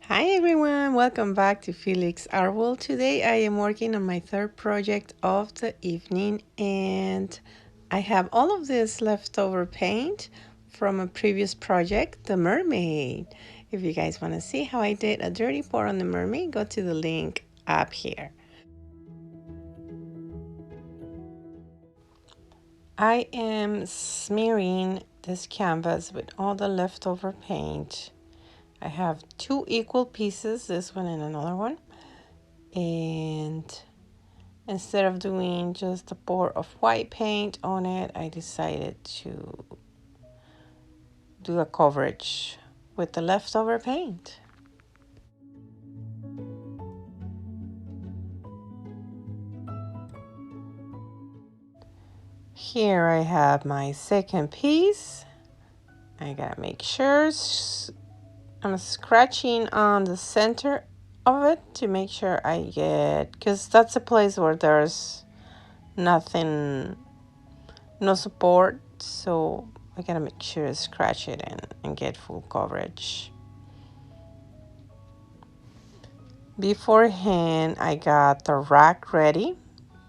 Hi everyone, welcome back to Felix Art World. Today I am working on my third project of the evening and I have all of this leftover paint from a previous project, the mermaid. If you guys want to see how I did a dirty pour on the mermaid, go to the link up here. I am smearing this canvas with all the leftover paint. I have two equal pieces, this one and another one. And instead of doing just a pour of white paint on it, I decided to do a coverage with the leftover paint. Here I have my second piece. I gotta make sure I'm scratching on the center of it to make sure I get, because that's a place where there's nothing, no support, so I gotta make sure to scratch it and get full coverage. Beforehand, I got the rack ready.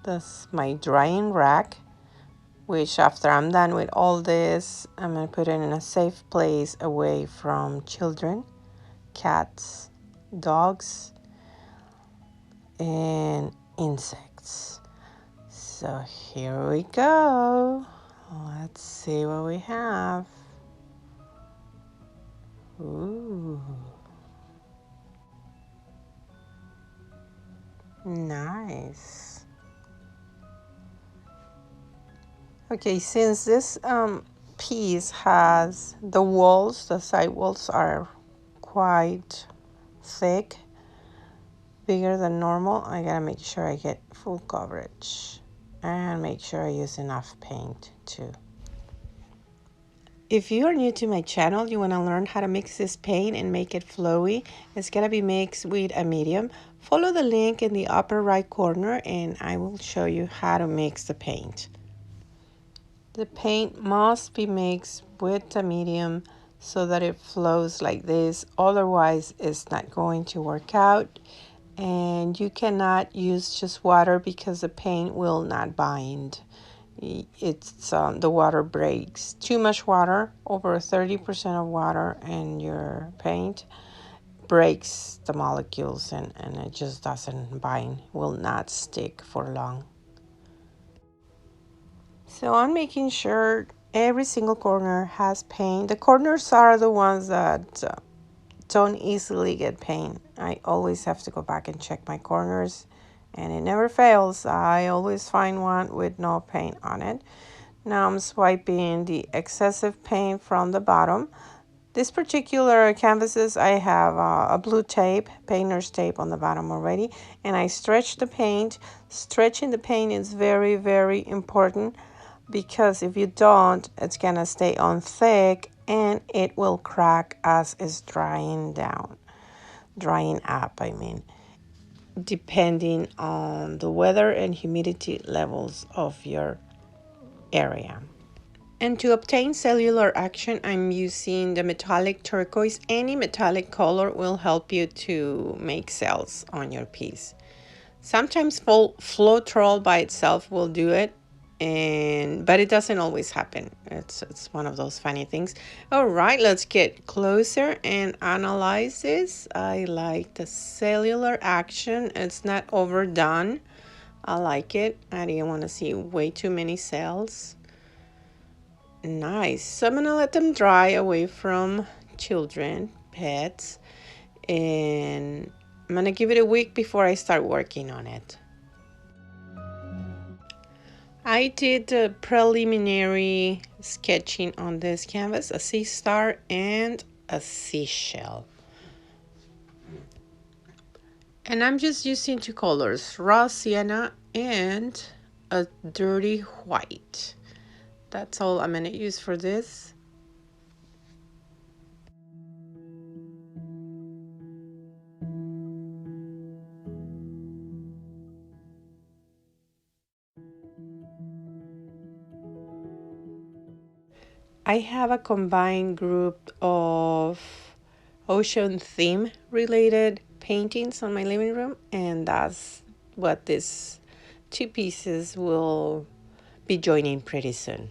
That's my drying rack, which after I'm done with all this, I'm gonna put it in a safe place away from children, cats, dogs, and insects. So here we go. Let's see what we have. Ooh, nice. Okay, since this piece has the walls, the side walls are quite thick, bigger than normal, I gotta make sure I get full coverage and make sure I use enough paint too. If you are new to my channel, you want to learn how to mix this paint and make it flowy, it's going to be mixed with a medium. Follow the link in the upper right corner and I will show you how to mix the paint. The paint must be mixed with the medium so that it flows like this. Otherwise, it's not going to work out. And you cannot use just water because the paint will not bind. It's the water breaks. Too much water, over 30% of water in your paint breaks the molecules and it just doesn't bind, will not stick for long. So I'm making sure every single corner has paint. The corners are the ones that don't easily get paint. I always have to go back and check my corners and it never fails. I always find one with no paint on it. Now I'm swiping the excessive paint from the bottom. This particular canvases, I have a blue tape, painter's tape on the bottom already, and I stretch the paint. Stretching the paint is very, very important because if you don't, it's gonna stay on thick and it will crack as it's drying up, depending on the weather and humidity levels of your area. And to obtain cellular action, I'm using the metallic turquoise. Any metallic color will help you to make cells on your piece. Sometimes Floetrol by itself will do it, but it doesn't always happen. It's one of those funny things. All right, let's get closer and analyze this. I like the cellular action. It's not overdone. I like it. I didn't want to see way too many cells. Nice. So I'm gonna let them dry away from children, pets, and I'm gonna give it a week before I start working on it. I did the preliminary sketching on this canvas, a sea star and a seashell. And I'm just using two colors, raw sienna and a dirty white. That's all I'm gonna use for this. I have a combined group of ocean theme related paintings on my living room, and that's what these two pieces will be joining pretty soon.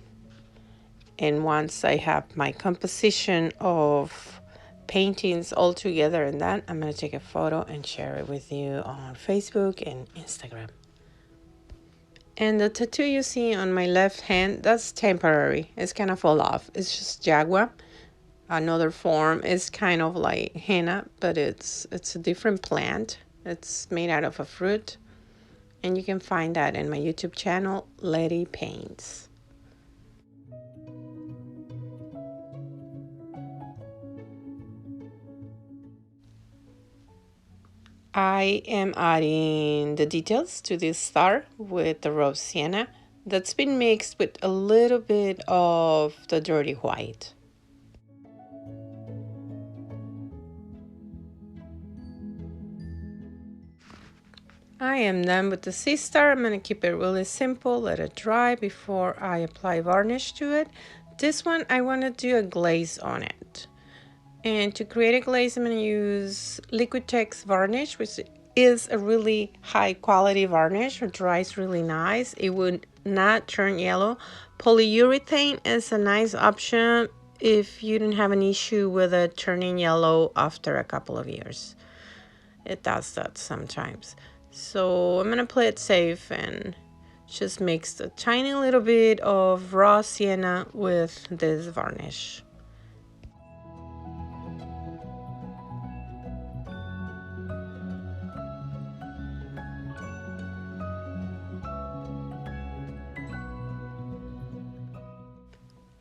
And once I have my composition of paintings all together and that, I'm going to take a photo and share it with you on Facebook and Instagram. And the tattoo you see on my left hand, that's temporary. It's kind of fall off. It's just jaguar. Another form is kind of like henna, but it's a different plant. It's made out of a fruit. And you can find that in my YouTube channel, Letty Paints. I am adding the details to this star with the rose sienna that's been mixed with a little bit of the dirty white. I am done with the sea star. I'm going to keep it really simple, let it dry before I apply varnish to it. This one, I want to do a glaze on it. And to create a glaze, I'm going to use liquitex varnish, which is a really high quality varnish. It dries really nice. It would not turn yellow. Polyurethane is a nice option if you don't have an issue with it turning yellow after a couple of years. It does that sometimes. So I'm gonna play it safe and just mix a tiny little bit of raw sienna with this varnish.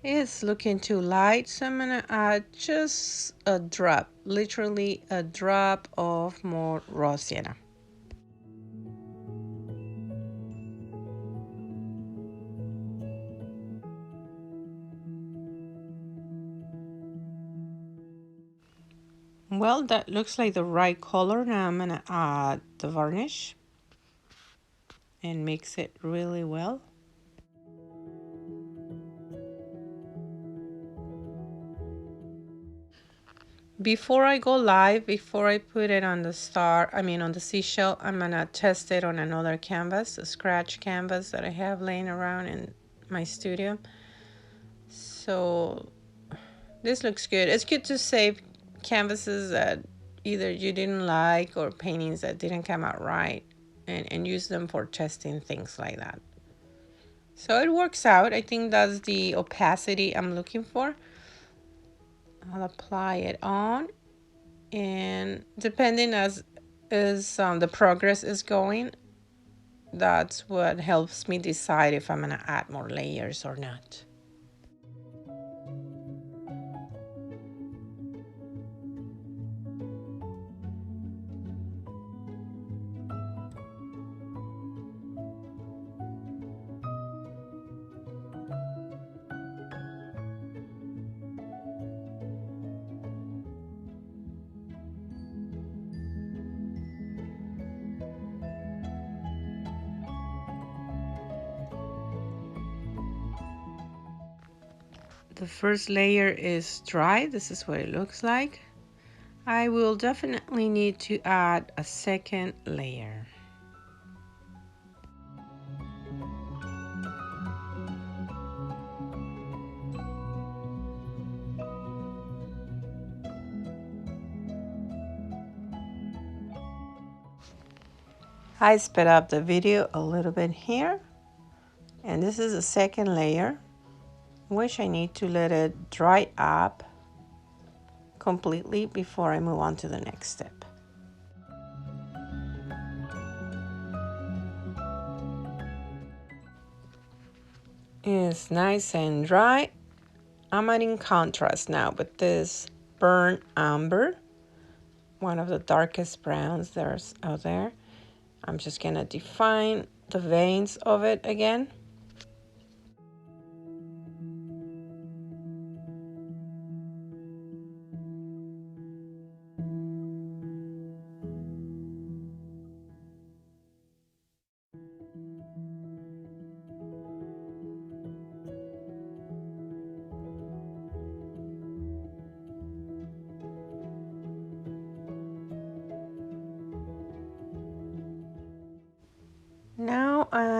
It's looking too light, so I'm gonna add just a drop, literally a drop of more raw sienna. Well, that looks like the right color. Now I'm gonna add the varnish and mix it really well. Before I go live, before I put it on on the seashell, I'm gonna test it on another canvas, a scratch canvas that I have laying around in my studio. So this looks good. It's good to save canvases that either you didn't like or paintings that didn't come out right and use them for testing things like that. So it works out. I think that's the opacity I'm looking for. I'll apply it on, and depending as the progress is going, that's what helps me decide if I'm gonna add more layers or not. The first layer is dry. This is what it looks like. I will definitely need to add a second layer. I sped up the video a little bit here, and this is the second layer, which I need to let it dry up completely before I move on to the next step. It's nice and dry. I'm adding contrast now with this burnt umber, one of the darkest browns there's out there. I'm just gonna define the veins of it again.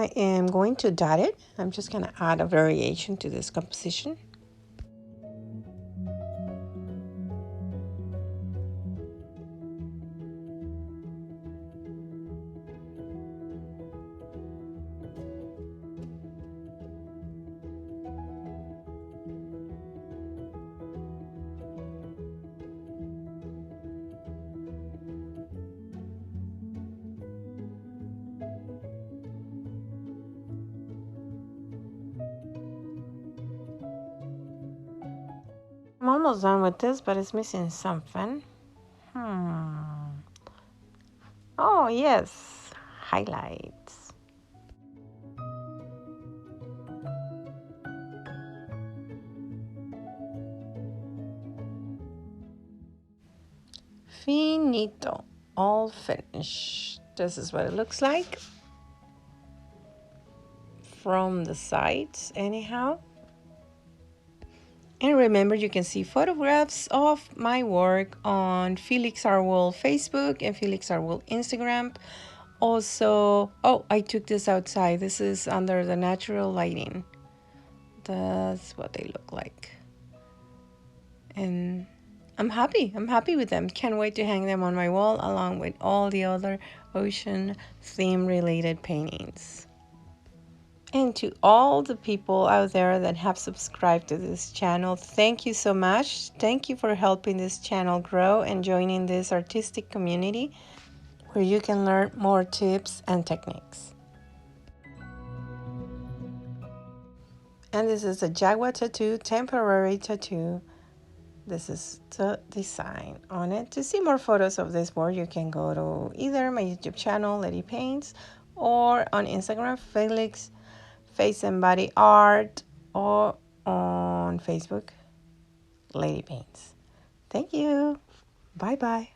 I am going to dot it. I'm just going to add a variation to this composition. I'm almost done with this, but it's missing something. Oh, yes, highlights. Finito, all finished. This is what it looks like from the sides, anyhow. And remember, you can see photographs of my work on Felix Arwell Facebook and Felix Arwell Instagram. Also, oh, I took this outside. This is under the natural lighting. That's what they look like. And I'm happy with them. Can't wait to hang them on my wall along with all the other ocean theme related paintings. And to all the people out there that have subscribed to this channel, thank you so much. Thank you for helping this channel grow and joining this artistic community where you can learn more tips and techniques. And this is a Jaguar tattoo, temporary tattoo. This is the design on it. To see more photos of this board, you can go to either my YouTube channel, Lady Paints, or on Instagram, Felix Face and Body Art, or on Facebook, Lady Paints. Thank you. Bye-bye.